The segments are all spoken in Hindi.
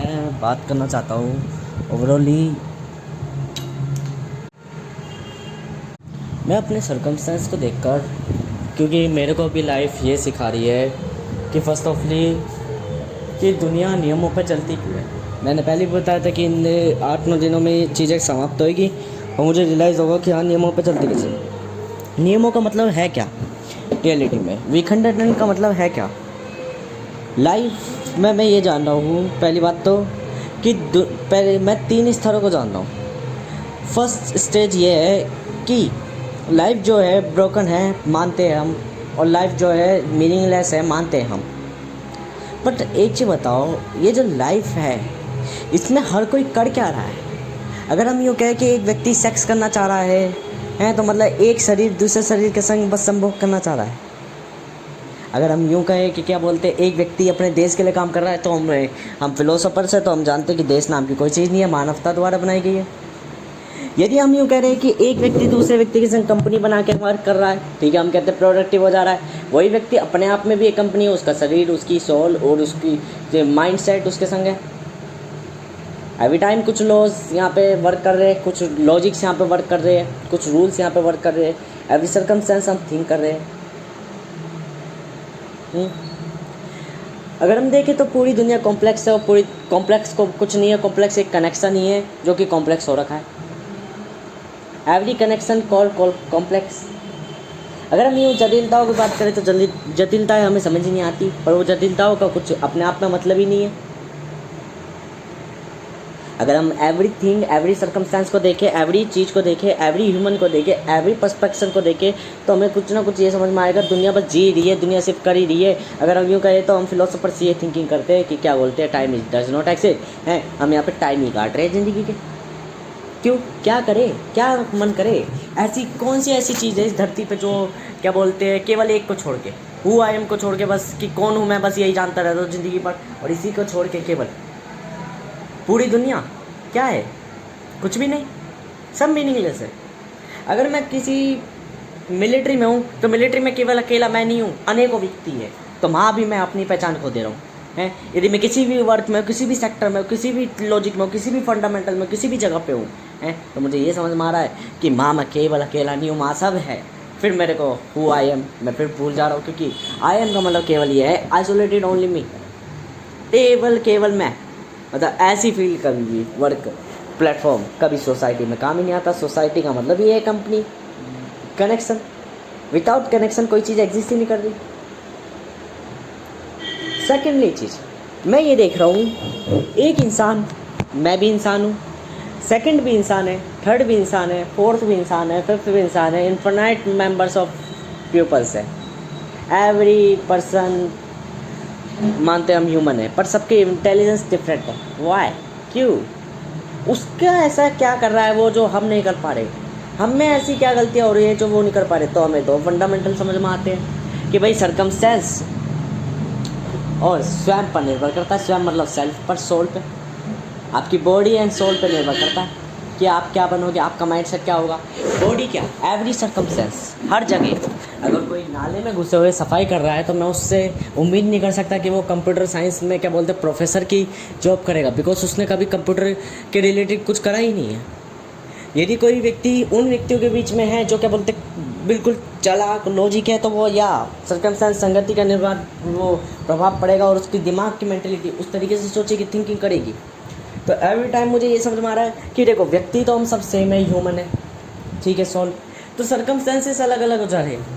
मैं बात करना चाहता हूँ ओवरऑली मैं अपने सर्कमस्टेंस को देखकर, क्योंकि मेरे को अभी लाइफ ये सिखा रही है कि फ़र्स्ट ऑफली कि दुनिया नियमों पर चलती क्यों है। मैंने पहले भी बताया था कि इन 8-9 दिनों में ये चीज़ें समाप्त होएगी और मुझे रियलाइज़ होगा कि हाँ, नियमों पर चलती कैसे। नियमों का मतलब है क्या रियलिटी में, विखंडन का मतलब है क्या लाइफ में। मैं ये जान रहा हूँ पहली बात तो कि पहले मैं 3 स्तरों को जानता हूँ। फर्स्ट स्टेज ये है कि लाइफ जो है ब्रोकन है, मानते हैं हम, और लाइफ जो है मीनिंगलेस है, मानते हैं हम। बट एक चीज़ बताओ, ये जो लाइफ है इसमें हर कोई कर क्या रहा है। अगर हम यूँ कहें कि एक व्यक्ति सेक्स करना चाह रहा है तो मतलब एक शरीर दूसरे शरीर के संग बस संभोग करना चाह रहा है। अगर हम यूँ कहें कि क्या बोलते हैं, एक व्यक्ति अपने देश के लिए काम कर रहा है, तो हम फिलोसोफर्स हैं तो हम जानते हैं कि देश नाम की कोई चीज़ नहीं है, मानवता द्वारा बनाई गई है। यदि हम यूँ कह रहे हैं कि एक व्यक्ति दूसरे व्यक्ति के संग कंपनी बना के वर्क कर रहा है, ठीक है, हम कहते हैं प्रोडक्टिव हो जा रहा है। वही व्यक्ति अपने आप में भी एक कंपनी है, उसका शरीर, उसकी सोल और उसकी जो माइंड सेट उसके संग है। एवरी टाइम कुछ लॉज यहाँ पे वर्क कर रहे हैं, कुछ लॉजिक्स यहाँ पे वर्क कर रहे हैं, कुछ रूल्स यहाँ पे वर्क कर रहे हैं। एवरी सर्कमस्टेंस हम थिंक कर रहे हैं। अगर हम देखें तो पूरी दुनिया कॉम्प्लेक्स है, और पूरी कॉम्प्लेक्स को कुछ नहीं है, कॉम्प्लेक्स एक कनेक्शन ही है जो कि कॉम्प्लेक्स हो रखा है। Every connection call complex. अगर हम यूँ जटिलताओं की बात करें तो जटिलताएं हमें समझ ही नहीं आती, पर वो जटिलताओं का कुछ अपने आप में मतलब ही नहीं है। अगर हम एवरीथिंग, एवरी सर्कमस्टेंस को देखें, एवरी चीज़ को देखें, एवरी ह्यूमन को देखें, एवरी पर्सपेक्शन को देखें, तो हमें कुछ ना कुछ ये समझ में आएगा, दुनिया बस जी रही है, दुनिया सिर्फ कर ही रही है। अगर हम यूँ कहें तो हम फिलोसोफर्स ये थिंकिंग करते हैं कि क्या बोलते हैं, time is does not exist है। हम यहाँ पे टाइम ही काट रहे हैं ज़िंदगी के। क्यों, क्या करे, क्या मन करे। ऐसी कौन सी ऐसी चीज़ है इस धरती पे जो क्या बोलते हैं केवल एक को छोड़ के, हु आई एम को छोड़ के, बस कि कौन हूँ मैं, बस यही जानता रहता हूँ ज़िंदगी पर, और इसी को छोड़ के केवल पूरी दुनिया क्या है, कुछ भी नहीं, सब मीनिंगलेस है। अगर मैं किसी मिलिट्री में हूँ तो मिलिट्री में केवल अकेला मैं नहीं हूँ, अनेकों व्यक्ति है, तो वहाँ भी मैं अपनी पहचान खो दे रहा हूँ हैं। यदि मैं किसी भी वर्क में, किसी भी सेक्टर में, किसी भी लॉजिक में, किसी भी फंडामेंटल में, किसी भी जगह पे हूँ हैं, तो मुझे ये समझ में आ रहा है कि माँ मैं केवल अकेला नहीं हूँ, माँ सब है। फिर मेरे को हु आई एम मैं फिर भूल जा रहा हूँ, क्योंकि आई एम का मतलब केवल ये है, आइसोलेटेड ओनली मी, केवल मैं। मतलब ऐसी फील्ड कभी भी वर्क प्लेटफॉर्म कभी सोसाइटी में काम ही नहीं आता। सोसाइटी का मतलब ये है कंपनी, कनेक्शन। विदाउट कनेक्शन कोई चीज़ एग्जिस्ट ही नहीं कर रही। सेकेंडली चीज़ मैं ये देख रहा हूँ, एक इंसान, मैं भी इंसान हूँ, सेकंड भी इंसान है, थर्ड भी इंसान है, फोर्थ भी इंसान है, फिफ्थ भी इंसान है, इन्फिनाइट मेंबर्स ऑफ पीपल्स है। एवरी पर्सन मानते हम ह्यूमन है, पर सबके इंटेलिजेंस डिफरेंट है। वाई, क्यों, उसका ऐसा क्या कर रहा है वो जो हम नहीं कर पा रहे, हम में ऐसी क्या गलतियाँ हो रही है जो वो नहीं कर पा रहे। तो हमें दो फंडामेंटल समझ में आते हैं कि भाई सर्कमस्टेंस और स्वयं पर निर्भर करता है। स्वयं मतलब सेल्फ पर, सोल पे, आपकी बॉडी एंड सोल पे निर्भर करता है कि आप क्या बनोगे, आपका माइंडसेट क्या होगा। बॉडी क्या, एवरी सर्कमस्टेंस, हर जगह। अगर कोई नाले में घुसे हुए सफाई कर रहा है तो मैं उससे उम्मीद नहीं कर सकता कि वो कंप्यूटर साइंस में क्या बोलते हैं प्रोफेसर की जॉब करेगा, बिकॉज उसने कभी कंप्यूटर के रिलेटेड कुछ करा ही नहीं है। यदि कोई व्यक्ति उन व्यक्तियों के बीच में है जो क्या बोलते बिल्कुल चालाक लॉजिक है, तो वो या सर्कमस्टेंस संगति का निर्भर वो प्रभाव पड़ेगा और उसकी दिमाग की मेंटेलिटी उस तरीके से सोचेगी, थिंकिंग करेगी। तो एवरी टाइम मुझे ये समझ में आ रहा है कि देखो व्यक्ति तो हम सब सेम है, ह्यूमन है, ठीक है, सोल। तो सर्कमस्टेंसेस अलग अलग हो जा रहे हैं।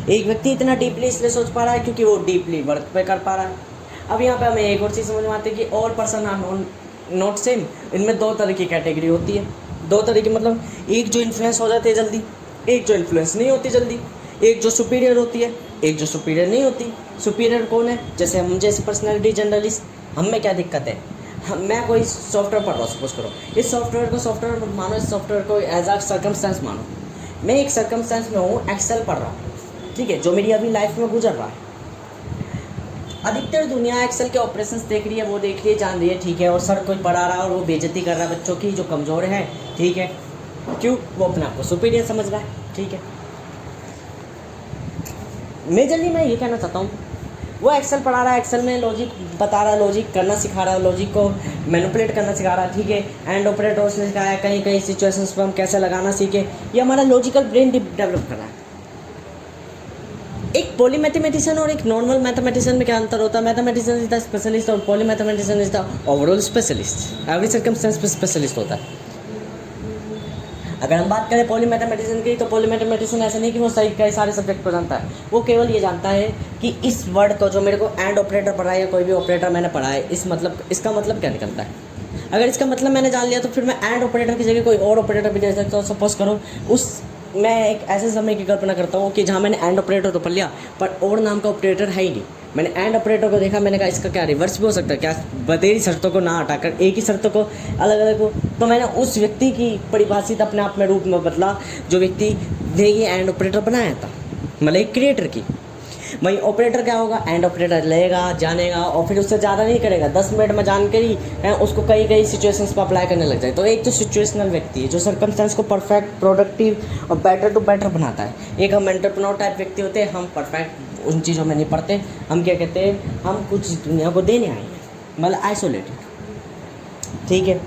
एक व्यक्ति इतना डीपली इसलिए सोच पा रहा है क्योंकि वो डीपली वर्क पे कर पा रहा है। अब यहाँ पे हमें एक और चीज़ समझ में आती है कि all person are not same. इनमें दो तरह की कैटेगरी होती है, दो तरह की, मतलब एक जो इन्फ्लुएंस हो जाती है जल्दी, एक जो इन्फ्लुएंस नहीं होती जल्दी, एक जो सुपीरियर होती है, एक जो सुपीरियर नहीं होती। सुपीरियर कौन है, जैसे हम जैसे पर्सनैलिटी जनरलिस्ट, हम में क्या दिक्कत है, मैं कोई सॉफ्टवेयर पढ़ रहा हूँ, सपोज करो, इस सॉफ्टवेयर को सॉफ्टवेयर मानो, इस सॉफ्टवेयर को एज आ सर्कमस्टेंस मानो। मैं एक सर्कमस्टेंस में हूँ, एक्सेल पढ़ रहा हूँ, ठीक है, जो मेरी अभी लाइफ में गुजर रहा है। अधिकतर दुनिया एक्सेल के ऑपरेशंस देख रही है, वो देख रही है, जान रही है, ठीक है, और सर कोई पढ़ा रहा है और वो बेइज्जती कर रहा है बच्चों की जो कमज़ोर है, ठीक है, क्यों, वो अपने आप को सुपीरियर समझ रहा है, ठीक है। मेजरली मैं ये कहना चाहता हूँ, वो एक्सेल पढ़ा रहा है, एक्सेल में लॉजिक बता रहा है, लॉजिक करना सिखा रहा है, लॉजिक को मैनिपुलेट करना सिखा रहा है, ठीक है। एंड ऑपरेटर्स ने सिखाया कहीं कहीं सिचुएशंस पर हम कैसे लगाना सीखे, ये हमारा लॉजिकल ब्रेन डेवलप कर रहा है। एक पॉली मैथमेटिशियन और एक नॉर्मल मैथमेटिशियन में क्या अंतर होता है? मैथमेटिशियन इज द स्पेशलिस्ट और poly mathematician is the overall specialist, every circumstance पे स्पेशलिस्ट होता है। अगर हम बात करें पॉली मैथमेटिशियन की, तो पॉली मैथमेटिशियन ऐसा नहीं कि वो सही कई सारे सब्जेक्ट को जानता है, वो केवल ये जानता है कि इस वर्ड को जो मेरे को एंड ऑपरेटर पढ़ा है या कोई भी ऑपरेटर मैंने पढ़ा है, इसका मतलब क्या निकलता है। अगर इसका मतलब मैंने जान लिया तो फिर मैं एंड ऑपरेटर की जगह कोई और ऑपरेटर भी दे सकता हूँ। सपोज करो मैं एक ऐसे समय की कल्पना करता हूँ कि जहाँ मैंने एंड ऑपरेटर तो पढ़ लिया पर और नाम का ऑपरेटर है ही नहीं। मैंने एंड ऑपरेटर को देखा, मैंने कहा इसका क्या रिवर्स भी हो सकता है क्या, बतेरी शर्तों को ना हटाकर एक ही शर्तों को अलग अलग हो। तो मैंने उस व्यक्ति की परिभाषित अपने आप में रूप में बदला जो व्यक्ति ने ये एंड ऑपरेटर बनाया था, मतलब एक क्रिएटर की। वही ऑपरेटर क्या होगा, एंड ऑपरेटर लेगा जानेगा और फिर उससे ज़्यादा नहीं करेगा, 10 मिनट में जान कर ही उसको कई कई सिचुएशंस पर अप्लाई करने लग जाए। तो एक तो सिचुएशनल व्यक्ति है जो सर्कमस्टेंस को परफेक्ट, प्रोडक्टिव और बेटर टू बेटर बनाता है। एक हम एंटरप्रेन्योर टाइप व्यक्ति होते हैं, हम परफेक्ट उन चीज़ों में नहीं पढ़ते, हम क्या कहते हैं, हम कुछ दुनिया को देने आए हैं, मतलब आइसोलेटेड, ठीक है।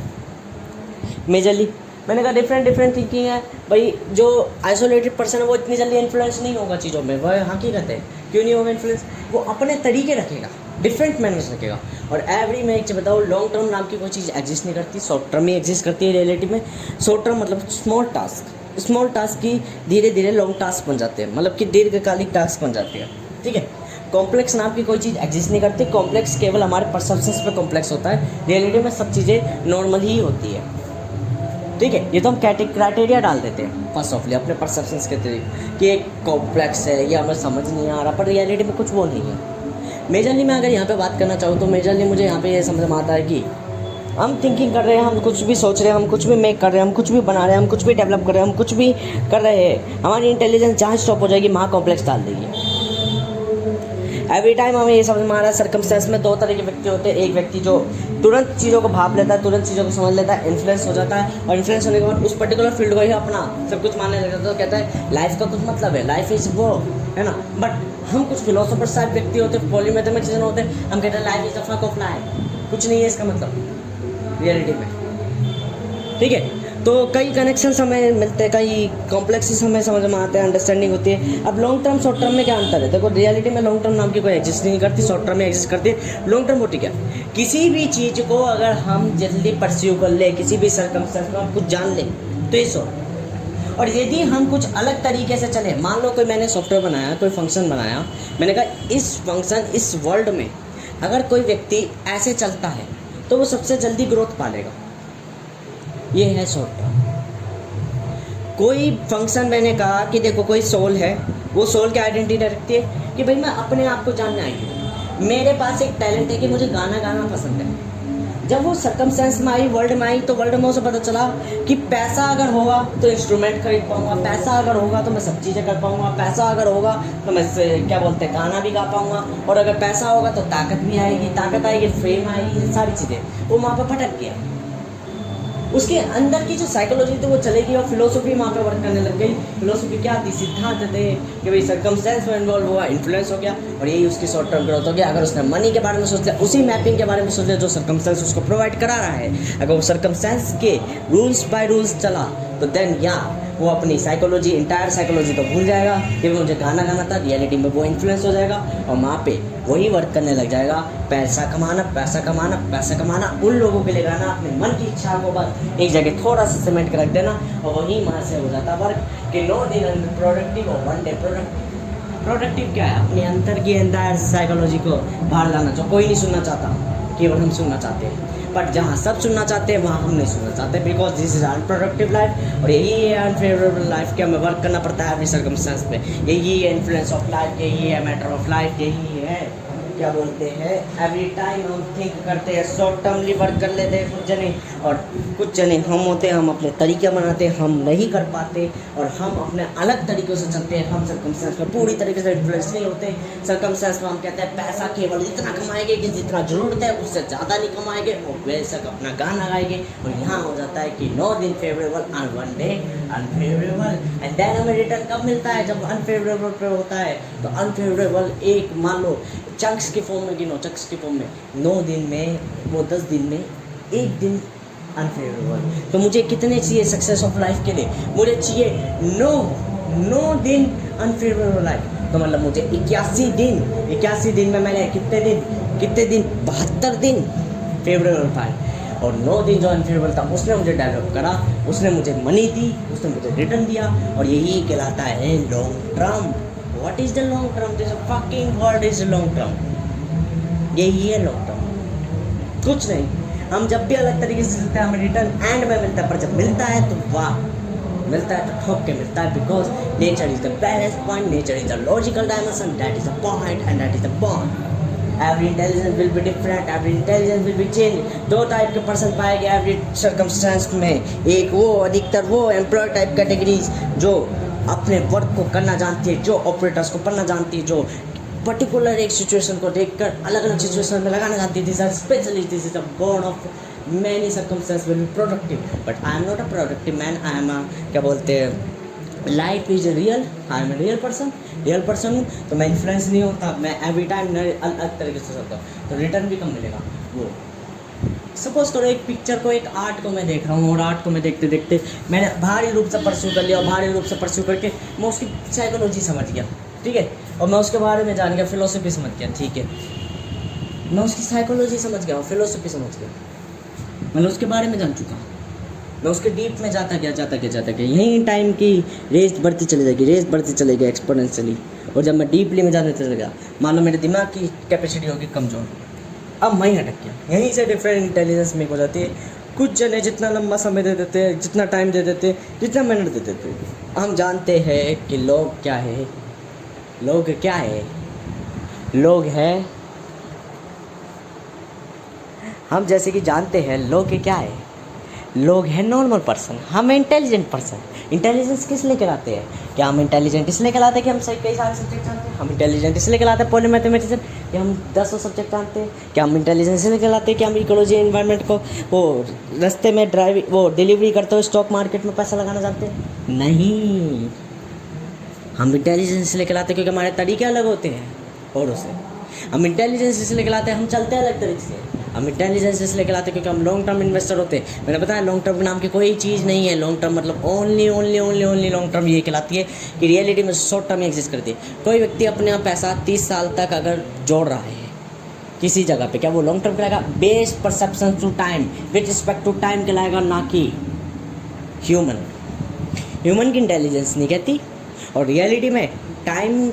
मेजरली मैंने कहा डिफरेंट थिंकिंग है भाई। जो आइसोलेटेड पर्सन है वो इतनी जल्दी इन्फ्लुएंस नहीं होगा चीज़ों में, वह हकीकत है। क्यों नहीं होगा इन्फ्लुएंस? वो अपने तरीके रखेगा, डिफरेंट मैनर्स रखेगा। और एवरी मैं एक चीज़ बताऊँ, लॉन्ग टर्म नाम की कोई चीज़ एग्जिस्ट नहीं करती, शॉर्ट टर्म ही एग्जिस्ट करती है रियलिटी में। शॉर्ट टर्म मतलब स्मॉल टास्क की धीरे धीरे लॉन्ग टास्क बन जाते हैं, मतलब कि दीर्घकालिक टास्क बन जाती है, ठीक है। कॉम्प्लेक्स नाम की कोई चीज़ एग्जिस्ट नहीं करती, कॉम्प्लेक्स केवल हमारे परसेप्शंस पे कॉम्प्लेक्स होता है, रियलिटी में सब चीज़ें नॉर्मल ही होती है, ठीक है। ये तो हम क्राइटेरिया डाल देते हैं फर्स्ट ऑफली अपने परसेप्शंस के तरीके कि एक कॉम्प्लेक्स है, ये हमें समझ नहीं आ रहा, पर रियलिटी में कुछ वो नहीं है। मेजरली मैं अगर यहाँ पे बात करना चाहूँ तो मेजरली मुझे यहाँ पे ये समझ में आता है कि हम थिंकिंग कर रहे हैं, हम कुछ भी सोच रहे हैं, हम कुछ भी मेक कर रहे हैं, हम कुछ भी बना रहे हैं, हम कुछ भी डेवलप कर रहे हैं, हम कुछ भी कर रहे हैं, हमारी इंटेलिजेंस जहाँ स्टॉप हो जाएगी वहाँ कॉम्प्लेक्स डाल देगी। एवरी टाइम हमें ये समझ में आ रहा है सर्कमस्टेंस में दो तरह के व्यक्ति होते हैं। एक व्यक्ति जो तुरंत चीज़ों को भाप लेता है, तुरंत चीज़ों को समझ लेता है, इन्फ्लुएंस हो जाता है, और इन्फ्लुएंस होने के बाद उस पर्टिकुलर फील्ड को ही अपना सब कुछ मानने लगता है। तो कहता है लाइफ का कुछ मतलब है, लाइफ इज वो है ना। बट हम कुछ फिलोसोफर टाइप व्यक्ति होते हैं, पॉली मैथमेटिशियन होते हैं, हम कहते हैं life is the fuck off life, कुछ नहीं है इसका मतलब रियलिटी में, ठीक है। तो कई कनेक्शंस हमें मिलते हैं, कई कॉम्प्लेक्सेस हमें समझ में आते हैं, अंडरस्टैंडिंग होती है। अब लॉन्ग टर्म शॉर्ट टर्म में क्या अंतर है? देखो रियलिटी में लॉन्ग टर्म नाम की कोई एग्जिस्ट नहीं करती, शॉर्ट टर्म में एग्जिस्ट करती है। लॉन्ग टर्म होती क्या? किसी भी चीज़ को अगर हम जल्दी परस्यू कर ले, किसी भी सर्कमस्टेंस में हम कुछ जान लें तो ये शॉर्ट। और यदि हम कुछ अलग तरीके से चले, मान लो कोई मैंने सॉफ्टवेयर बनाया, कोई फंक्शन बनाया, मैंने कहा इस फंक्शन इस वर्ल्ड में अगर कोई व्यक्ति ऐसे चलता है तो वो सबसे जल्दी ग्रोथ पालेगा, ये है शॉर्ट टर्म। कोई फंक्शन मैंने कहा कि देखो कोई सोल है, वो सोल की आइडेंटिटी रखती है कि भाई मैं अपने आप को जानने आई हूँ, मेरे पास एक टैलेंट है कि मुझे गाना गाना पसंद है। जब वो सर्कमस्टेंस में आई, वर्ल्ड में आई, तो वर्ल्ड में उसे पता चला कि पैसा अगर होगा तो इंस्ट्रूमेंट खरीद पाऊंगा, पैसा अगर होगा तो मैं सब चीज़ें कर पाऊंगा, पैसा अगर होगा तो मैं क्या बोलते हैं गाना भी गा पाऊंगा, और अगर पैसा होगा तो ताकत भी आएगी, ताकत आएगी फेम आएगी, ये सारी चीज़ें। वो वहाँ पर भटक गया, उसके अंदर की जो साइकोलॉजी थी वो चलेगी और फिलोसफी वहाँ पे वर्क करने लग गई। फिलोसफी क्या थी? सिद्धांत थे कि भाई सर्कमस्टेंस में इन्वॉल्व हुआ, इन्फ्लुएंस हो गया, और यही उसकी शॉर्ट टर्म ग्रोथ हो गया। अगर उसने मनी के बारे में सोच लिया, उसी मैपिंग के बारे में सोच लिया जो सर्कमस्टेंस उसको प्रोवाइड करा रहा है, अगर वो सर्कमस्टेंस के रूल्स बाय रूल्स चला तो देन या वो अपनी साइकोलॉजी, इंटायर साइकोलॉजी तो भूल जाएगा कि मुझे गाना गाना था, रियलिटी में वो इन्फ्लुएंस हो जाएगा और वहाँ पे वही वर्क करने लग जाएगा। पैसा कमाना, पैसा कमाना, पैसा कमाना, उन लोगों के लिए गाना, अपने मन की इच्छा को बस एक जगह थोड़ा सा सीमेंट कर रख देना और वहीं वहाँ से हो जाता वर्क कि 9 दिन प्रोडक्टिव और 1 डे प्रोडक्टिव। प्रोडक्टिव क्या है? अपने अंतर की इंटायर साइकोलॉजी को बाहर लाना, जो कोई नहीं सुनना चाहता, केवल हम सुनना चाहते हैं। बट जहाँ सब सुनना चाहते हैं वहाँ हम नहीं सुनना चाहते, because this is unproductive life. और यही है अनफेवरेबल लाइफ के हमें वर्क करना पड़ता है अपनी सर्कमस्टेंस पे। यही है इन्फ्लुएंस ऑफ लाइफ, यही है मैटर ऑफ लाइफ, यही है क्या बोलते हैं एवरी टाइम हम थिंक करते हैं, शॉर्ट टर्मली वर्क कर लेते हैं कुछ जने, और कुछ जने हम होते हैं, हम अपने तरीके बनाते हैं, हम नहीं कर पाते और हम अपने अलग तरीक़ों से चलते हैं। हम सर्कमस्टेंस में पूरी तरीके से इन्फ्लुएंस नहीं होते। सर्कमस्टेंस में हम कहते हैं पैसा केवल इतना कमाएंगे कि जितना ज़रूरत है, उससे ज़्यादा नहीं कमाएंगे और बेशक अपना गाना गाएंगे। और यहाँ हो जाता है कि 9 दिन फेवरेबल और 1 डे अनफेवरेबल। एंड देन हमें रिटर्न कब मिलता है? जब अनफेवरेबल पे होता है। तो अनफेवरेबल एक मान लो चंक्स की फॉर्म में गिनो, चंक्स की फॉर्म में 9 दिन में, वो 10 दिन में एक दिन अनफेवरेबल। तो मुझे कितने चाहिए सक्सेस ऑफ लाइफ के लिए? मुझे चाहिए 9 दिन अनफेवरेबल लाइफ। तो मतलब मुझे 81 दिन में मैंने कितने दिन 72 दिन फेवरेबल पाए, और 9 दिन जो अनफेवरेबल था उसने मुझे डेवलप करा, उसने मुझे मनी दी, उसने मुझे रिटर्न दिया, और यही कहलाता है long term. What is the long term? This fucking word is long term. यही है लॉन्ग टर्म, कुछ नहीं। हम जब भी अलग तरीके से चलते हैं हमें रिटर्न एंड में मिलता है, पर जब मिलता है तो वाह, मिलता है तो ठोक के मिलता है। Because nature is the balance point, nature is the logical dimension, that is the point and that is the bond. Every intelligence will be different, every intelligence will be change. 2 type के पर्सन पाएंगे एवरी सर्कमस्टेंस में, एक वो, अधिकतर वो एम्प्लॉय टाइप कैटेगरीज जो अपने वर्क को करना जानती है, जो ऑपरेटर्स को पढ़ना जानती है, जो पर्टिकुलर एक सिचुएशन को देखकर अलग अलग सिचुएशन में लगाना जानती है। This are specialist, this is a born of many circumstance will be productive, but I am not a productive man, I am a क्या बोलते हैं, life is real, I am a real person हूँ। तो मैं इन्फ्लुएंस नहीं होता, मैं एवरी टाइम अलग तरीके से चलता हूँ, तो रिटर्न भी कम मिलेगा। वो सपोज करो एक पिक्चर को, एक आर्ट को मैं देख रहा हूँ, और आर्ट को मैं देखते देखते मैंने भारी रूप से परस्यू कर लिया, और भारी रूप से परस्यू करके मैं उसकी साइकोलॉजी समझ गया, ठीक है, और मैं उसके बारे में जान गया, फिलोसफी समझ गया, ठीक है, मैं उसकी साइकोलॉजी समझ गया और फिलोसफी समझ गया, मतलब उसके बारे में जान चुका, मैं उसके डीप में जाता गया। यहीं टाइम की रेस बढ़ती चली जाएगी एक्सपोनेंशियली, और जब मैं डीपली में जाने चला गया, मान लो मेरे दिमाग की कैपेसिटी होगी कमज़ोर, अब मैं अटक गया। यहीं से डिफरेंट इंटेलिजेंस में हो जाती है। कुछ जने जितना लंबा समय दे देते हैं, जितना टाइम दे देते हैं, जितना मिनट दे देते हैं, हम जानते हैं कि लोग क्या है, लोग हैं, हम जैसे कि जानते हैं लोग क्या है, लोग हैं नॉर्मल पर्सन, हम इंटेलिजेंट पर्सन। इंटेलिजेंस किस लिए कहलाते हैं? क्या हम इंटेलिजेंट इसलिए कहलाते हैं कि हम सही कई सारे सब्जेक्ट जानते हैं? हम इंटेलिजेंट इसलिए कहलाते हैं पॉली मैथमेटिशियन कि हम 10 सब्जेक्ट जानते हैं? क्या हम इंटेलिजेंस इसलिए कहलाते हैं कि हम इकोलॉजी एनवायरनमेंट को वो रास्ते में वो डिलीवरी करते हुए स्टॉक मार्केट में पैसा लगाना जानते हैं? नहीं, हम इंटेलिजेंस इसलिए कहलाते हैं क्योंकि हमारे तरीके अलग होते हैं औरों से। हम इंटेलिजेंस इसलिए कहलाते हैं, हम चलते हैं अलग तरीके से। हम इंटेलिजेंस इसलिए कहलाते हैं क्योंकि हम लॉन्ग टर्म इन्वेस्टर होते हैं। मैंने बताया लॉन्ग टर्म के नाम की कोई चीज़ नहीं है। लॉन्ग टर्म मतलब ओनली लॉन्ग टर्म ये कहलाती है कि रियलिटी में शॉर्ट टर्म एग्जिस्ट करती है। कोई व्यक्ति अपने पैसा 30 साल तक अगर जोड़ रहा है किसी जगह पे, क्या वो लॉन्ग टर्म कहलाएगा? Based perception to time, with respect to time कहलाएगा, ना कि ह्यूमन की इंटेलिजेंस नहीं कहती। और रियलिटी में टाइम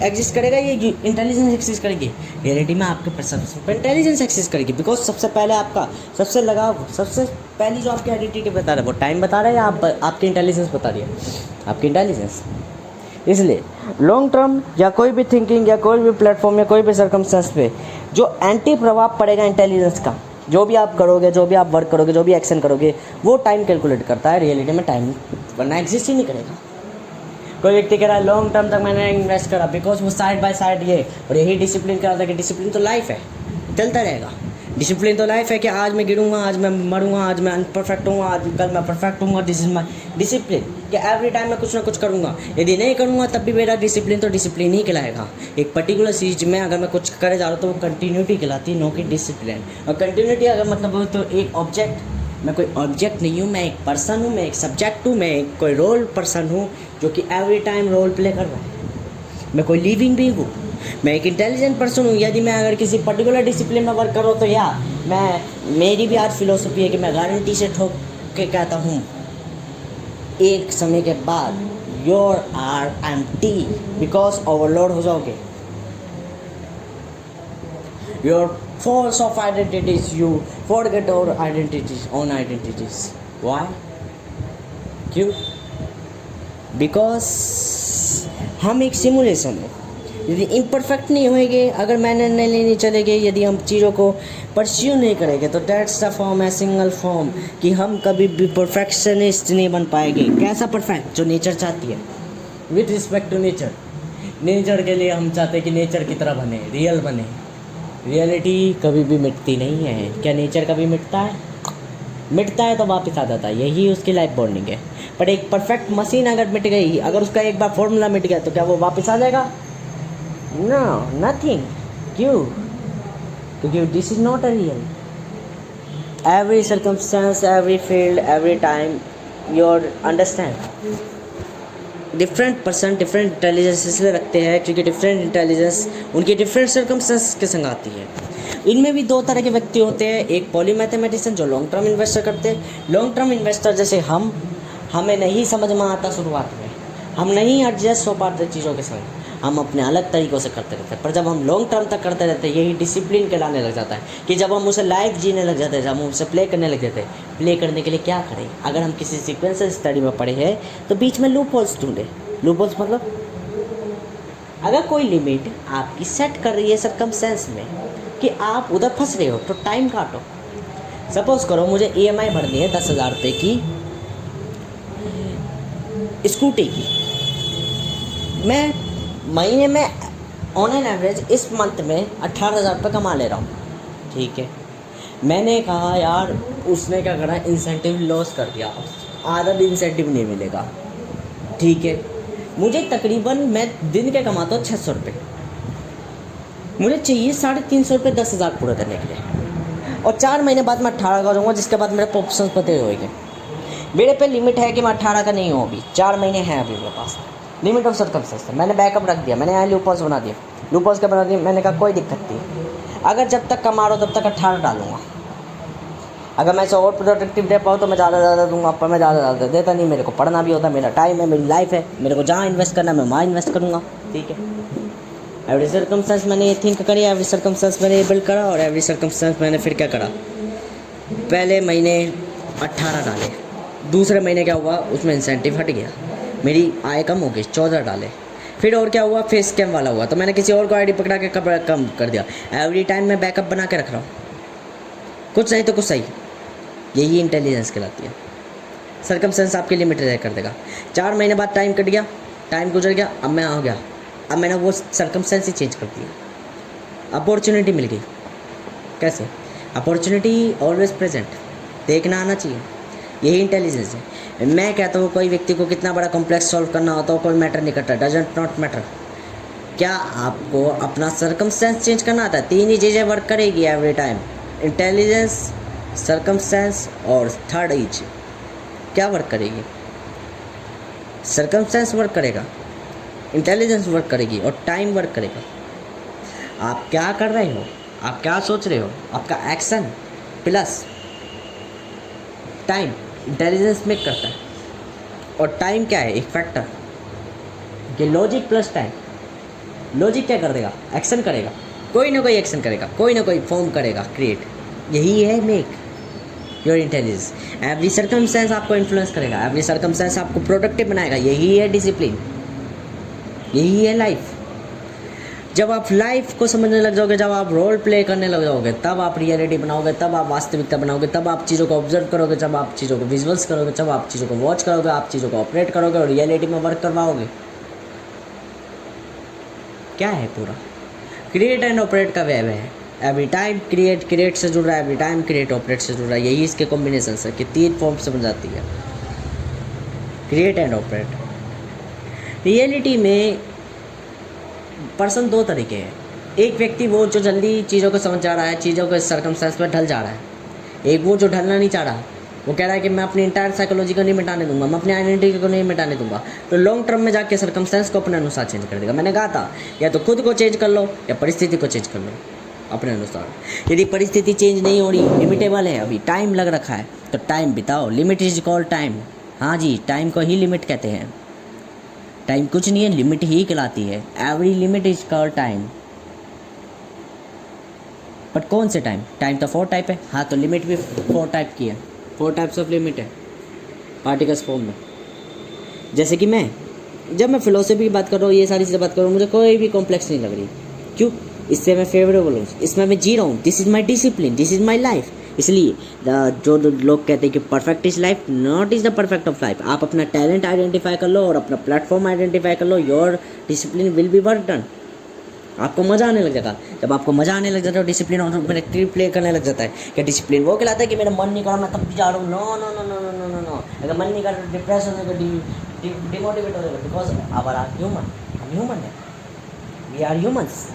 एग्जिस्ट करेगा, ये इंटेलिजेंस एग्जिस्ट करेगी। रियलिटी में आपके परसेप्शन पर इंटेलिजेंस एग्जिस्ट करेगी, बिकॉज सबसे पहले आपका सबसे लगाव, सबसे पहली जो आपकी आइडेंटिटी बता रहा है वो टाइम बता रहा है या आपकी इंटेलिजेंस बता रही है? आपकी इंटेलिजेंस। इसलिए लॉन्ग टर्म या कोई भी थिंकिंग या कोई भी प्लेटफॉर्म या कोई भी सर्कमस्टेंस पे जो एंटी प्रभाव पड़ेगा इंटेलिजेंस का, जो भी आप करोगे, जो भी आप वर्क करोगे, जो भी एक्शन करोगे, वो टाइम कैलकुलेट करता है। रियलिटी में टाइम वरना एग्जिस्ट ही नहीं करेगा। कोई व्यक्ति कह रहा है लॉन्ग टर्म तक मैंने इन्वेस्ट करा, बिकॉज वो साइड बाय साइड ये, और यही डिसिप्लिन कह रहा था कि डिसिप्लिन तो लाइफ है, चलता रहेगा। डिसिप्लिन तो लाइफ है कि आज मैं गिरूंगा, आज मैं मरूंगा, आज मैं अनपरफेक्ट हूँ, आज कल मैं परफेक्ट हूँ। दिस इज माई डिसिप्लिन कि एवरी टाइम मैं कुछ ना कुछ करूँगा। यदि नहीं करूँगा तब भी मेरा डिसिप्लिन तो डिसिप्लिन ही कहलाएगा। एक पर्टिकुलर चीज़ में अगर मैं कुछ करे जा रहा हूँ तो वो कंटिन्यूटी कहलाती है, नो कि डिसिप्लिन। और कंटिन्यूटी अगर मतलब हो तो एक ऑब्जेक्ट, मैं कोई ऑब्जेक्ट नहीं हूँ, मैं एक पर्सन हूँ, मैं एक सब्जेक्ट हूँ, मैं एक कोई रोल पर्सन हूँ जो कि एवरी टाइम रोल प्ले कर रहा है। मैं कोई लिविंग बीइंग हूँ, मैं एक इंटेलिजेंट पर्सन हूँ। यदि मैं अगर किसी पर्टिकुलर डिसिप्लिन में वर्क करूँ तो या मेरी भी आज फिलोसफी है कि मैं गारंटी से ठोक के कहता हूँ एक समय के बाद your are empty, because overload हो जाओगे। योर force of identities, you forget our identities, own identities. Why? क्यों? Because हम एक सिमुलेशन है। यदि इम्परफेक्ट नहीं होएंगे, अगर मैंने नहीं चलेंगे, यदि हम चीज़ों को परस्यू नहीं करेंगे तो दैट्स द फॉर्म है सिंगल फॉर्म, कि हम कभी भी परफेक्शनिस्ट नहीं बन पाएंगे। कैसा परफेक्ट? जो नेचर चाहती है, with respect to nature. Nature के लिए हम चाहते हैं कि नेचर की तरह बने, रियल बने। रियलिटी कभी भी मिटती नहीं है। क्या नेचर कभी मिटता है? मिटता है तो वापस आ जाता है, यही उसकी लाइफ बॉन्डिंग है। पर एक परफेक्ट मशीन अगर मिट गई, अगर उसका एक बार फॉर्मूला मिट गया तो क्या वो वापस आ जाएगा? No, nothing. क्यों? क्योंकि this is not a real. every circumstance, every field, every time, your understand, different person different intelligence इसलिए रखते हैं क्योंकि डिफरेंट इंटेलिजेंस उनकी डिफरेंट सर्कमस्टेंस के संग आती है। इनमें भी दो तरह के व्यक्ति होते हैं, एक पॉली मैथमेटिशियन जो लॉन्ग टर्म इन्वेस्टर करते हैं। लॉन्ग टर्म इन्वेस्टर जैसे हमें नहीं समझ में आता शुरुआत में, हम नहीं एडजस्ट हो पाते चीज़ों के संग, हम अपने अलग तरीक़ों से करते रहते हैं। पर जब हम लॉन्ग टर्म तक करते रहते हैं, यही डिसिप्लिन कहलाने लग जाता है कि जब हम उसे लाइफ जीने लग जाते हैं, जब हम उसे प्ले करने लग जाते हैं। प्ले करने के लिए क्या करें? अगर हम किसी सीक्वेंसर स्टडी में पढ़े हैं तो बीच में लूप होल्स ढूंढे। लूप होल्स मतलब अगर कोई लिमिट आपकी सेट कर रही है सर्कमस्टेंस में कि आप उधर फंस रहे हो, तो टाइम काटो। सपोज करो मुझे EMI भरनी है 10,000 रुपये की स्कूटी की, मैं महीने में ऑन एन एवरेज इस मंथ में 18,000 रुपये कमा ले रहा हूँ, ठीक है। मैंने कहा यार, उसने क्या करा, इंसेंटिव लॉस कर दिया, आधा भी इंसेंटिव नहीं मिलेगा, ठीक है। मुझे तकरीबन, मैं दिन के कमाता हूँ 600 रुपये, मुझे चाहिए 350 रुपये 10,000 पूरा करने के लिए, और 4 महीने बाद मैं 18 का दूँगा, जिसके बाद मेरे ऑप्शन पते होंगे। मेरे पे लिमिट है कि मैं 18 का नहीं हूँ, अभी 4 महीने हैं अभी मेरे पास, लिमिट ऑफ सर्कमस्टेंस। मैंने बैकअप रख दिया, मैंने यहाँ लूपहोल्स बना दिया, लूपहोल्स के बना दिए। मैंने कहा कोई दिक्कत नहीं, अगर जब तक कमा रहा हो तब तक 18 डालूंगा। अगर मैं इसे और प्रोडक्टिव दे पाऊँ तो मैं ज़्यादा दूंगा, पर मैं ज़्यादा देता नहीं। मेरे को पढ़ना भी होता है, मेरा टाइम है, मेरी लाइफ है, मेरे को जहाँ इन्वेस्ट करना है मैं वहाँ इन्वेस्ट करूँगा, ठीक है। एवरी सर्कमस्टेंस मैंने ये थिंक करी, एवरी सर्कमस्टेंस मैंने ये बिल्ड करा, और एवरी सर्कमस्टेंस मैंने फिर क्या करा, पहले महीने 18 डाले, दूसरे महीने क्या हुआ, उसमें इंसेंटिव हट गया, मेरी आय कम हो गई, 14 डाले। फिर और क्या हुआ, फेस स्कैम वाला हुआ, तो मैंने किसी और को आईडी पकड़ा के कम कर दिया। एवरी टाइम मैं बैकअप बना के रख रहा हूँ, कुछ नहीं तो कुछ सही। यही इंटेलिजेंस कहलाती है। सर्कमस्टेंस आपकी लिमिट तय कर देगा। 4 महीने बाद टाइम कट गया, टाइम गुजर गया, अब मैं आ गया, अब मैंने वो सर्कमस्टेंस ही चेंज कर दिया। अपॉर्चुनिटी मिल गई। कैसे? अपॉर्चुनिटी ऑलवेज प्रेजेंट, देखना आना चाहिए, यही इंटेलिजेंस है। मैं कहता हूँ कोई व्यक्ति को कितना बड़ा कॉम्प्लेक्स सॉल्व करना होता हो, कोई मैटर नहीं करता, डजंट नॉट मैटर। क्या आपको अपना सर्कमस्टेंस चेंज करना आता है? 3 ही चीज़ें वर्क करेगी एवरी टाइम, इंटेलिजेंस, सर्कमस्टेंस और थर्ड ईच। क्या वर्क करेगी? सर्कमस्टेंस वर्क करेगा, इंटेलिजेंस वर्क करेगी और टाइम वर्क करेगा। आप क्या कर रहे हो, आप क्या सोच रहे हो, आपका action plus time intelligence make करता है। और टाइम क्या है? एक फैक्टर। कि लॉजिक प्लस टाइम, लॉजिक क्या कर देगा? एक्शन करेगा, कोई ना कोई एक्शन करेगा, कोई ना कोई फॉर्म करेगा, क्रिएट। यही है make your intelligence. Every circumstance आपको इन्फ्लुएंस करेगा, एवरी सर्कमस्टेंस आपको प्रोडक्टिव बनाएगा। यही है डिसिप्लिन, यही है लाइफ। जब आप लाइफ को समझने लग जाओगे, जब आप रोल प्ले करने लग जाओगे, तब आप रियलिटी बनाओगे, तब आप वास्तविकता बनाओगे, तब आप चीज़ों को ऑब्जर्व करोगे, जब आप चीज़ों को विजुअल्स करोगे, जब आप चीज़ों को वॉच करोगे, आप चीज़ों को ऑपरेट करोगे और रियलिटी में वर्क करवाओगे। क्या है पूरा? क्रिएट एंड ऑपरेट का वेब है। एवरी टाइम क्रिएट, क्रिएट से जुड़ रहा है, एवरी टाइम क्रिएट, ऑपरेट से जुड़ रहा है। यही इसके कॉम्बिनेशन है कि 3 फॉर्म से बन जाती है, क्रिएट एंड ऑपरेट। रियलिटी में पर्सन 2 तरीके हैं। एक व्यक्ति वो जो जल्दी चीज़ों को समझ जा रहा है, चीज़ों के सर्कमस्टेंस में ढल जा रहा है। एक वो जो ढलना नहीं चाह रहा, वो कह रहा है कि मैं अपनी इंटायर साइकोलॉजी को नहीं मिटाने दूंगा, मैं अपनी आइडेंटिटी को नहीं मिटाने दूंगा। तो लॉन्ग टर्म में जाके सर्कमस्टेंस को अपने अनुसार चेंज कर देगा। मैंने कहा था या तो खुद को चेंज कर लो या परिस्थिति को चेंज कर लो अपने अनुसार। यदि परिस्थिति चेंज नहीं हो रही, लिमिटेबल है, अभी टाइम लग रखा है, तो टाइम बिताओ। Limit is called time. हाँ जी, टाइम को ही लिमिट कहते हैं। टाइम कुछ नहीं है, लिमिट ही कहलाती है। Every limit is called time. But कौन से टाइम? टाइम तो 4 टाइप है। हाँ, तो लिमिट भी 4 टाइप की है। 4 टाइप्स ऑफ लिमिट है पार्टिकल्स फॉर्म में। जैसे कि जब मैं फिलोसफी की बात कर रहा हूँ, ये सारी चीज़ें बात कर रहा हूँ, मुझे कोई भी कॉम्प्लेक्स नहीं लग रही। क्यों? इससे मैं फेवरेबल हूँ, इसमें मैं जी रहा हूँ। This is my discipline, this is my life. इसलिए जो लोग कहते हैं कि perfect is life, not is the perfect of life. आप अपना टैलेंट आइडेंटिफाई कर लो और अपना प्लेटफॉर्म आइडेंटिफाई कर लो, your discipline will be work done. आपको मज़ा आने लग जाएगा। जब आपको मज़ा आने लग जाता है, डिसिप्लिन ऑटोमेटिकली प्ले करने लग जाता है। क्या डिसिप्लिन वो कहलाता है कि मेरा मन नहीं कर रहा, मैं तब भी जा रहा हूँ? No no no no no no no. अगर मन नहीं कर रहा, डिप्रेस हो जाएगा, डिमोटिवेट हो जाएगा। बिकॉज आवर आर ह्यूमन, हम ह्यूमन है, वी आर ह्यूमन्स।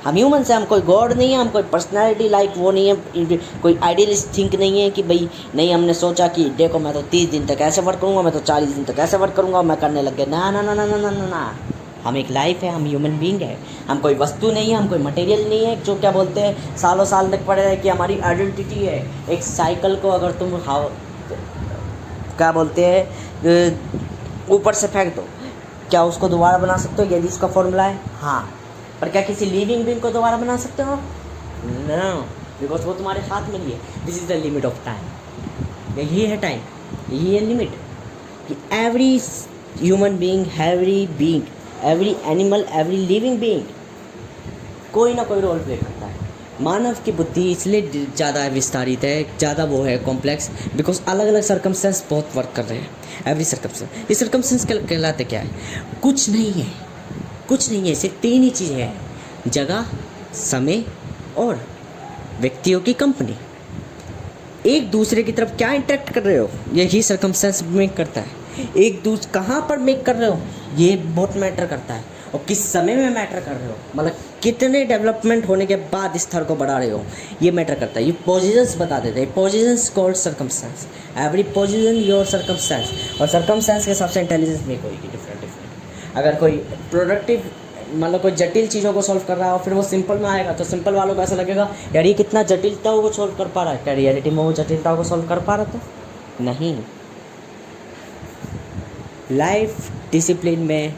हम ह्यूमन्स हैं, हम कोई गॉड नहीं है, हम कोई पर्सनैलिटी लाइक वो नहीं है, कोई आइडियलिस्ट थिंक नहीं है कि भाई नहीं हमने सोचा कि देखो मैं तो 30 दिन तक ऐसे वर्क करूँगा, मैं तो 40 दिन तक ऐसे वर्क करूँगा, मैं करने लग गया। ना ना ना ना ना ना ना ना, हम एक लाइफ है, हम ह्यूमन बीइंग है, हम कोई वस्तु नहीं है, हम कोई मटेरियल नहीं है जो क्या बोलते हैं सालों साल तक पड़े रहे कि हमारी आइडेंटिटी है। एक साइकिल को अगर तुम क्या बोलते हैं ऊपर से फेंक दो, क्या उसको दोबारा बना सकते हो यदि इसका फॉर्मूला है? हाँ। पर क्या किसी लिविंग बीइंग को दोबारा बना सकते हो? नो, बिकॉज वो तुम्हारे हाथ में नहीं है। This is the limit of time. यही है टाइम, यही है लिमिट कि every human being, every being, every animal, every living being कोई ना कोई रोल प्ले करता है। मानव की बुद्धि इसलिए ज़्यादा विस्तारित है, ज़्यादा वो है कॉम्प्लेक्स, बिकॉज अलग अलग सर्कमस्टेंस बहुत वर्क कर रहे हैं। एवरी सर्कमस्टेंस, ये सर्कमस्टेंस कहलाते क्या है? कुछ नहीं है, कुछ नहीं है, सिर्फ 3 ही चीज़ें हैं: जगह, समय और व्यक्तियों की कंपनी। एक दूसरे की तरफ क्या इंटरेक्ट कर रहे हो, यही सर्कमस्टेंस मेक करता है। एक दूसरे कहाँ पर मेक कर रहे हो, ये बहुत मैटर करता है। और किस समय में मैटर कर रहे हो, मतलब कितने डेवलपमेंट होने के बाद इस स्तर को बढ़ा रहे हो, ये मैटर करता है। ये पोजीशंस बता देते हैं, positions called circumstance. Every position your circumstance, और सर्कमस्टेंस के हिसाब से इंटेलिजेंस मेक होगी डिफरेंट। अगर कोई प्रोडक्टिव मतलब कोई जटिल चीज़ों को सॉल्व कर रहा है और फिर वो सिंपल में आएगा तो सिंपल वालों को ऐसा लगेगा यार ये कितना जटिलताओं को सॉल्व कर पा रहा है। क्या रियलिटी में वो जटिलताओं को सॉल्व कर पा रहा था? नहीं। लाइफ डिसिप्लिन में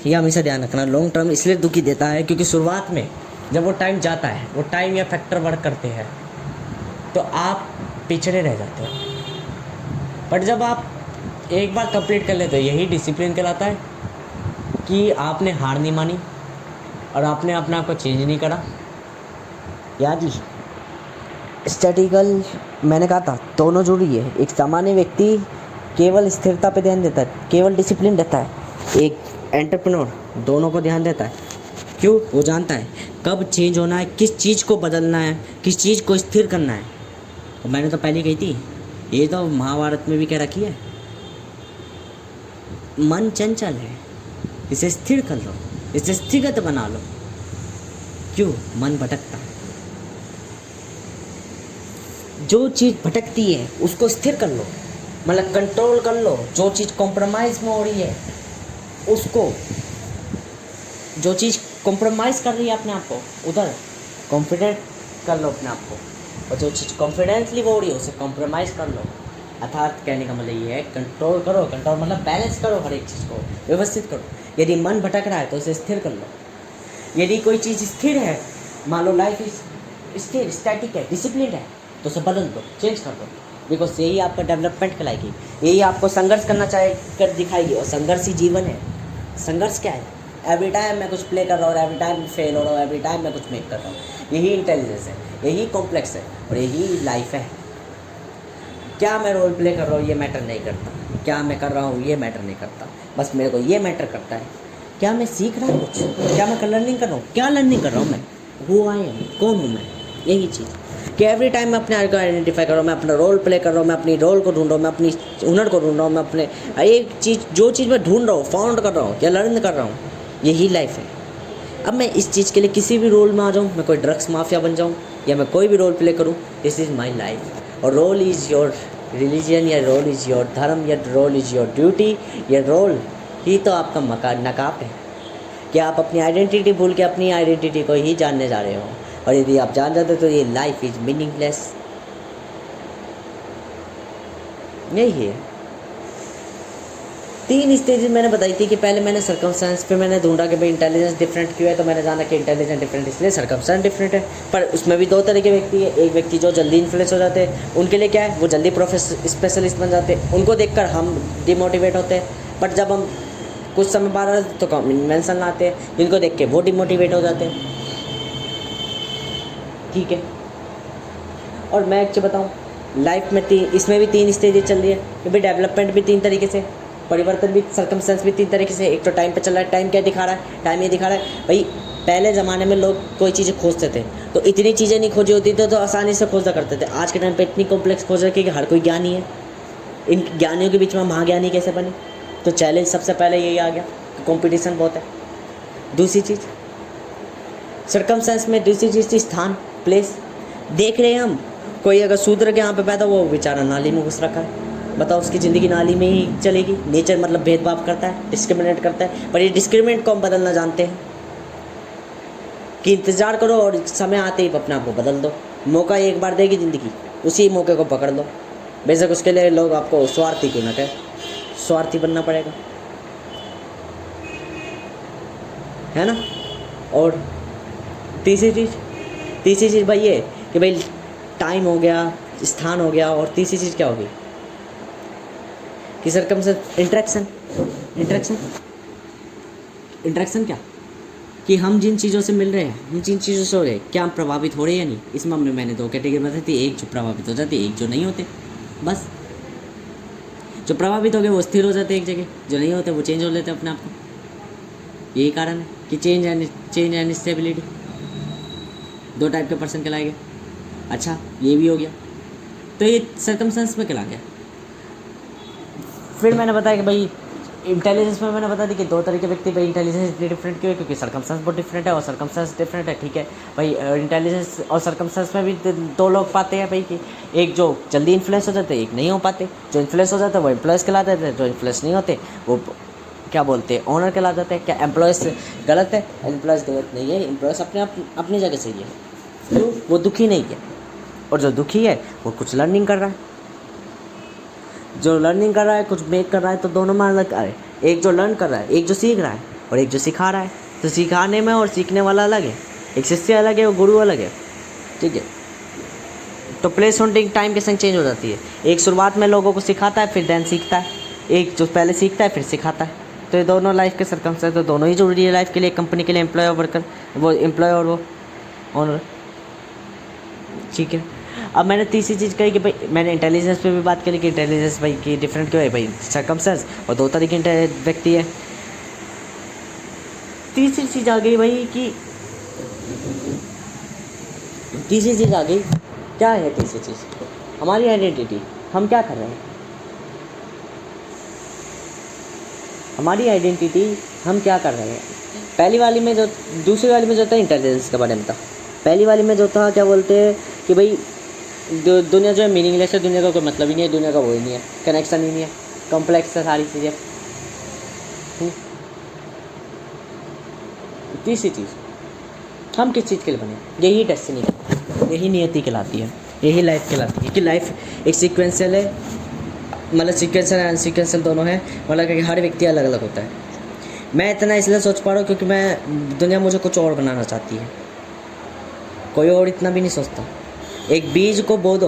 ये हमेशा ध्यान रखना, लॉन्ग टर्म इसलिए दुखी देता है क्योंकि शुरुआत में जब वो टाइम जाता है, वो टाइम या फैक्टर वर्क करते हैं तो आप पिछड़े रह जाते हो। बट जब आप एक बार कंप्लीट कर लेते हो, यही डिसिप्लिन कहलाता है कि आपने हार नहीं मानी और आपने अपने आप को चेंज नहीं करा। याद ही स्टैटिकल मैंने कहा था दोनों जुड़ी है। एक सामान्य व्यक्ति केवल स्थिरता पे ध्यान देता है, केवल डिसिप्लिन रहता है। एक एंटरप्रेन्योर दोनों को ध्यान देता है। क्यों? वो जानता है कब चेंज होना है, किस चीज़ को बदलना है, किस चीज़ को स्थिर करना है। और मैंने तो पहले कही थी, ये तो महाभारत में भी कह रखी है, मन चंचल है, इसे स्थिर कर लो, इसे स्थिरगत बना लो। क्यों? मन भटकता है। जो चीज़ भटकती है उसको स्थिर कर लो, मतलब कंट्रोल कर लो। जो चीज़ कॉम्प्रोमाइज़ में हो रही है उसको, जो चीज़ कॉम्प्रोमाइज़ कर रही है अपने आप को, उधर कॉन्फिडेंट कर लो अपने आप को। और जो चीज़ कॉन्फिडेंटली हो रही है उसे कॉम्प्रोमाइज़ कर लो। अर्थात कहने का मतलब ये है कंट्रोल करो। कंट्रोल मतलब बैलेंस करो, हर एक चीज़ को व्यवस्थित करो। यदि मन भटक रहा है तो उसे स्थिर कर लो। यदि कोई चीज़ स्थिर है, मान लो लाइफ इज स्थिर, स्टैटिक है, डिसिप्लिन है, तो उसे बदल दो, चेंज कर दो। बिकॉज यही आपका डेवलपमेंट कहलाएगी, यही आपको संघर्ष करना चाहे कर दिखाएगी। और संघर्ष ही जीवन है। संघर्ष क्या है? एवरी टाइम मैं कुछ प्ले कर रहा हूँ, एवरी टाइम फेल हो रहा हूँ, एवरी टाइम मैं कुछ मेक कर रहा हूँ। यही इंटेलिजेंस है, यही कॉम्प्लेक्स है और यही लाइफ है। क्या मैं रोल प्ले कर रहा हूँ ये मैटर नहीं करता, क्या मैं कर रहा हूँ ये मैटर नहीं करता। बस मेरे को ये मैटर करता है क्या मैं सीख रहा हूँ कुछ, क्या मैं लर्निंग कर रहा हूँ, क्या लर्निंग कर रहा हूँ मैं, हु आई एम, कौन हूँ मैं। यही चीज़ कि एवरी टाइम मैं अपने को आइडेंटिफाई कर रहा हूँ, मैं अपना रोल प्ले कर रहा हूँ, मैं अपनी रोल को ढूंढ रहा हूँ, मैं अपनी हुनर को ढूंढ रहा हूँ, मैं अपने एक चीज़ जो चीज़ मैं ढूंढ रहा हूँ, फाउंड कर रहा हूँ या लर्न कर रहा हूँ, यही लाइफ है। अब मैं इस चीज़ के लिए किसी भी रोल में आ जाऊँ, मैं कोई ड्रग्स माफिया बन जाऊँ या मैं कोई भी रोल प्ले करूँ, दिस इज़ माई लाइफ। और रोल इज़ योर रिलीजन, या रोल इज़ योर धर्म, या रोल इज़ योर ड्यूटी, या रोल ही तो आपका नकाब है कि आप अपनी आइडेंटिटी भूल के अपनी आइडेंटिटी को ही जानने जा रहे हो। और यदि आप जान जाते तो ये लाइफ इज़ मीनिंगलेस। यही है। 3 स्टेजेस मैंने बताई थी कि पहले मैंने सर्कमस्टेंस पे मैंने ढूंढा कि भाई इंटेलिजेंस डिफरेंट क्यों है, तो मैंने जाना कि इंटेलिजेंस डिफरेंट इसलिए सर्कमस्टेंस डिफरेंट है। पर उसमें भी 2 तरह के व्यक्ति है। एक व्यक्ति जो जल्दी इन्फ्लुएंस हो जाते हैं, उनके लिए क्या है, वो जल्दी स्पेशलिस्ट बन जाते हैं, उनको देखकर हम डिमोटिवेट होते हैं। बट जब हम कुछ समय बाद तो इन्वेंशन लाते हैं जिनको देख के वो डिमोटिवेट हो जाते हैं। ठीक है। और मैं एक चीज़ बताऊँ, लाइफ में इसमें भी 3 स्टेजेस चल रही है कि भाई डेवलपमेंट भी 3 तरीके से, परिवर्तन भी, सर्कमस्टेंस भी 3 तरीके से। एक तो टाइम पे चल रहा है, टाइम क्या दिखा रहा है, टाइम ये दिखा रहा है भाई पहले ज़माने में लोग कोई चीज़ें खोजते थे तो इतनी चीज़ें नहीं खोजी होती थी, तो आसानी से खोजा करते थे। आज के टाइम पे इतनी कॉम्प्लेक्स खोज रखी है कि हर कोई ज्ञानी है। इन ज्ञानियों के बीच में महाज्ञानी कैसे बने, तो चैलेंज सबसे पहले यही आ गया कि कॉम्पिटिशन बहुत है। दूसरी चीज़ सर्कमस्टेंस में दूसरी चीज़ स्थान, प्लेस। देख रहे हैं हम कोई अगर शूद्र के यहाँ पे पैदा हुआ, वो बेचारा नाली में घुस रखा है, बताओ उसकी ज़िंदगी नाली में ही चलेगी। नेचर मतलब भेदभाव करता है, डिस्क्रिमिनेट करता है, पर ये डिस्क्रिमिनेट को हम बदलना जानते हैं कि इंतज़ार करो और समय आते ही अपने आप को बदल दो। मौका एक बार देगी ज़िंदगी, उसी मौके को पकड़ लो। बेशक उसके लिए लोग आपको स्वार्थी क्यों ना कहें, स्वार्थी बनना पड़ेगा, है ना। और तीसरी चीज़ भाई ये कि भाई टाइम हो गया, स्थान हो गया, और तीसरी चीज़ क्या होगी कि सर्कमस्टेंस, इंटरेक्शन क्या, कि हम जिन चीज़ों से मिल रहे हैं, हम जिन चीज़ों से हो रहे हैं, क्या हम प्रभावित हो रहे हैं या नहीं। इस मामले में मैंने 2 कैटेगरी बताई थी, एक जो प्रभावित हो जाती है, एक जो नहीं होते। बस जो प्रभावित हो गए वो स्थिर हो जाते हैं एक जगह, जो नहीं होते वो चेंज हो लेते हैं अपने आप को। यही कारण है कि चेंज एंड स्टेबिलिटी 2 टाइप के पर्सन कहलाएंगे। अच्छा, ये भी हो गया, तो ये सर्कमस्टेंस में कहला गया। फिर मैंने बताया कि भाई इंटेलिजेंस में मैंने बता दी कि 2 तरह के व्यक्ति, भाई इंटेलिजेंस इतनी डिफरेंट क्यों है, क्योंकि सर्कमस्टेंस बहुत डिफरेंट है और सर्कमस्टेंस डिफरेंट है, ठीक है भाई। इंटेलिजेंस और सर्कमस्टेंस में भी 2 लोग पाते हैं भाई, कि एक जो जल्दी इन्फ्लुएंस हो जाते हैं, एक नहीं हो पाते। जो इन्फ्लुएंस हो जाते हैं वो एम्प्लॉयज़ कहलाते हैं, जो इन्फ्लुएंस नहीं होते वो क्या बोलते हैं, ओनर कहला जाते हैं। क्या एम्प्लॉयज़ गलत है? एम्प्लॉयज़ गलत नहीं है, एम्प्लॉयज़ अपनी जगह सही है। क्यों? वो दुखी नहीं है, और जो दुखी है वो कुछ लर्निंग कर रहा है। जो लर्निंग कर रहा है, कुछ मेक कर रहा है, तो दोनों में अलग है। एक जो लर्न कर रहा है, एक जो सीख रहा है, और एक जो सिखा रहा है। तो सिखाने में और सीखने वाला अलग है, एक शिष्य अलग है और गुरु अलग है, ठीक है। तो प्लेस होल्डिंग टाइम के संग चेंज हो जाती है। एक शुरुआत में लोगों को सिखाता है, फिर देन सीखता है। एक जो पहले सीखता है फिर सिखाता है। तो ये दोनों लाइफ के सर्कमस्टेंस, तो दोनों ही जरूरी है लाइफ के लिए, कंपनी के लिए एम्प्लॉय और वर्कर, वो एम्प्लॉय और वो ओनर, ठीक है। अब मैंने तीसरी चीज़ कही कि भाई मैंने इंटेलिजेंस पे भी बात करी कि इंटेलिजेंस भाई की डिफरेंट क्यों है, भाई सर्कमस्टेंस और 2 तरह के व्यक्ति है। तीसरी चीज़ आ गई भाई कि तीसरी चीज़ आ गई, क्या है तीसरी चीज़? हमारी आइडेंटिटी, हम क्या कर रहे हैं, हमारी आइडेंटिटी, हम क्या कर रहे हैं। पहली वाली में जो, दूसरी वाली में जो था इंटेलिजेंस के बारे में था। पहली वाली में जो था क्या बोलते हैं कि भाई दुनिया जो है मीनिंगलेस है, दुनिया का कोई मतलब ही नहीं है, दुनिया का वो ही नहीं है, कनेक्शन ही नहीं है, कॉम्प्लेक्स है सारी चीज़ें। तीसरी चीज़, हम किस चीज़ के लिए बने, यही डेस्टिनी, यही नियति कहलाती है, यही लाइफ कहलाती है। कि लाइफ एक सीक्वेंशियल है, मतलब सीक्वेंशियल एंड अनसीक्वेंशियल दोनों है, मतलब कि हर व्यक्ति अलग अलग होता है। मैं इतना इसलिए सोच पा रहा हूँ क्योंकि मैं, दुनिया मुझे कुछ और बनाना चाहती है, कोई और इतना भी नहीं सोचता। एक बीज को बो दो,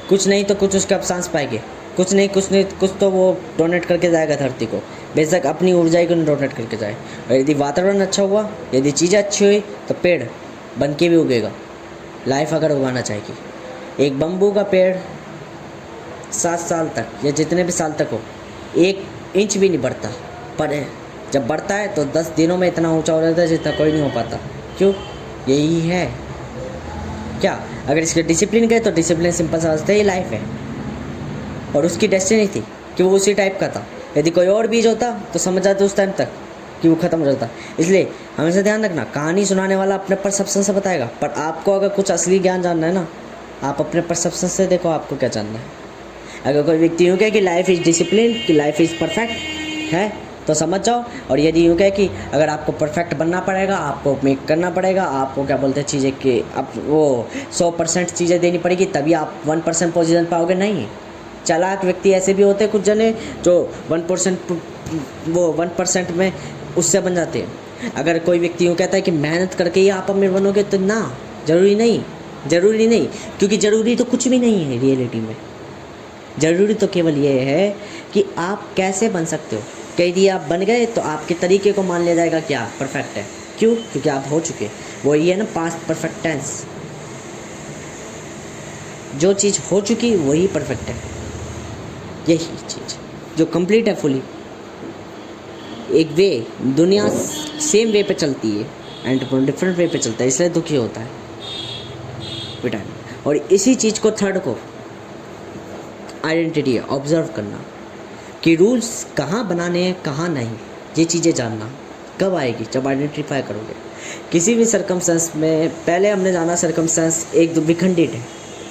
कुछ नहीं तो कुछ उसके अवशांश पाएंगे, कुछ नहीं कुछ तो वो डोनेट करके जाएगा धरती को, बेशक अपनी ऊर्जा को डोनेट करके जाए। और यदि वातावरण अच्छा हुआ, यदि चीज़ें अच्छी हुई, तो पेड़ बन के भी उगेगा। लाइफ अगर उगाना चाहेगी, एक बम्बू का पेड़ 7 साल तक या जितने भी साल तक हो 1 इंच भी नहीं बढ़ता, पर जब बढ़ता है तो 10 दिनों में इतना ऊंचा हो जाता है जितना कोई नहीं हो पाता। क्यों? यही है क्या, अगर इसके डिसिप्लिन गए तो डिसिप्लिन सिंपल समझते ही लाइफ है, और उसकी डेस्टिनी थी कि वो उसी टाइप का था। यदि कोई और बीज होता तो समझ जाते उस टाइम तक कि वो ख़त्म हो जाता। इसलिए हमेशा ध्यान रखना, कहानी सुनाने वाला अपने परसेप्शन से बताएगा, पर आपको अगर कुछ असली ज्ञान जानना है ना, आप अपने परसेप्शन से देखो आपको क्या जानना है। अगर कोई व्यक्ति यूँ कहे कि लाइफ इज़ डिसिप्लिन, कि लाइफ इज़ परफेक्ट है, तो समझ जाओ। और यदि यूँ कहे कि अगर आपको परफेक्ट बनना पड़ेगा, आपको मेक करना पड़ेगा, आपको क्या बोलते हैं चीज़ें कि आप वो 100% चीज़ें देनी पड़ेगी तभी आप 1% पोजीशन पाओगे, नहीं। चालाक व्यक्ति ऐसे भी होते हैं कुछ जने जो 1% में उससे बन जाते हैं। अगर कोई व्यक्ति यूँ कहता है कि मेहनत करके ही आप अमीर बनोगे, तो ना, ज़रूरी नहीं, क्योंकि ज़रूरी तो कुछ भी नहीं है रियलिटी में। ज़रूरी तो केवल ये है कि आप कैसे बन सकते हो। यदि आप बन गए तो आपके तरीके को मान लिया जाएगा क्या परफेक्ट है। क्यों? क्योंकि आप हो चुके। वो ये है ना, पास्ट परफेक्ट टेंस। जो चीज़ हो चुकी वही परफेक्ट है। यही चीज़ जो कंप्लीट है फुली, एक वे, दुनिया सेम वे पे चलती है एंड डिफरेंट वे पे चलता है, इसलिए दुखी होता है बेटा। और इसी चीज़ को, थर्ड को आइडेंटिटी ऑब्जर्व करना कि रूल्स कहाँ बनाने हैं कहाँ नहीं, ये चीज़ें जानना कब आएगी, जब आइडेंटिफाई करोगे। किसी भी सर्कमस्टेंस में पहले हमने जाना सर्कमस्टेंस एक दो विखंडित है,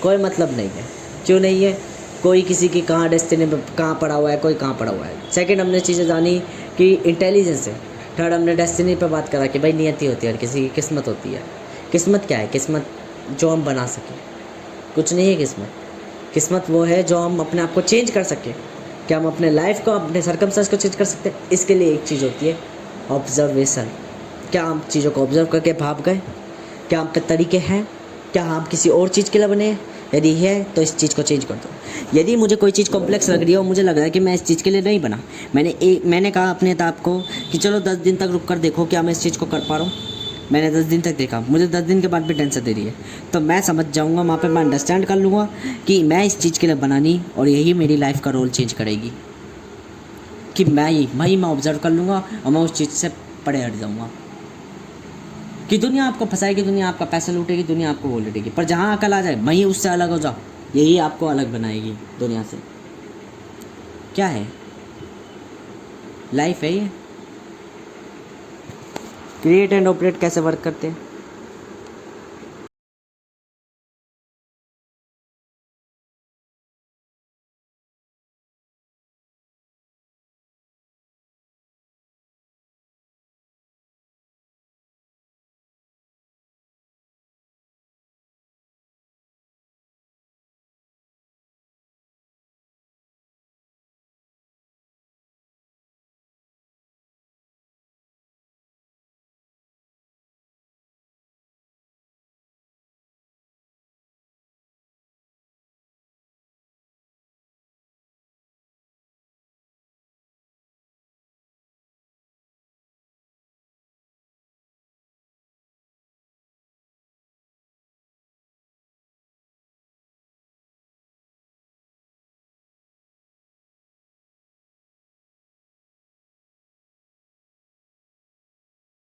कोई मतलब नहीं है। क्यों नहीं है? कोई किसी की कहाँ डेस्टिनी में कहाँ पड़ा हुआ है, कोई कहाँ पड़ा हुआ है। सेकंड हमने चीज़ें जानी कि इंटेलिजेंस है। थर्ड हमने डेस्टिनी पे बात करा कि भाई नियति होती है, हर किसी की किस्मत होती है। किस्मत क्या है? किस्मत जो हम बना सकें, कुछ नहीं है किस्मत। किस्मत वो है जो हम अपने आप को चेंज कर सकें। क्या हम अपने लाइफ को, अपने सर्कमस्टेंस को चेंज कर सकते हैं? इसके लिए एक चीज़ होती है ऑब्जर्वेशन। क्या हम चीज़ों को ऑब्जर्व करके भाप गए? क्या हम पे तरीके हैं? क्या हम किसी और चीज़ के लिए बने हैं? यदि है तो इस चीज़ को चेंज कर दो। यदि मुझे कोई चीज़ कॉम्प्लेक्स लग रही है और मुझे लग रहा है कि मैं इस चीज़ के लिए नहीं बना, मैंने कहा अपने आप को कि चलो 10 दिन तक रुक कर देखो क्या मैं इस चीज़ को कर पा रहा हूँ। मैंने 10 दिन तक देखा, मुझे 10 दिन के बाद भी टेंशन दे रही है, तो मैं समझ जाऊँगा, वहाँ पे मैं अंडरस्टैंड कर लूँगा कि मैं इस चीज़ के लिए बना नहीं, और यही मेरी लाइफ का रोल चेंज करेगी। कि मैं ऑब्जर्व कर लूँगा और मैं उस चीज़ से परे हट जाऊँगा। कि दुनिया आपको फंसाएगी, दुनिया आपका पैसा लूटेगी, दुनिया आपको वो लूटेगी, पर जहाँ अकल आ जाए वहीं उससे अलग हो जाओ, यही आपको अलग बनाएगी दुनिया से। क्या है? लाइफ है ये। क्रिएट एंड ऑपरेट कैसे वर्क करते हैं?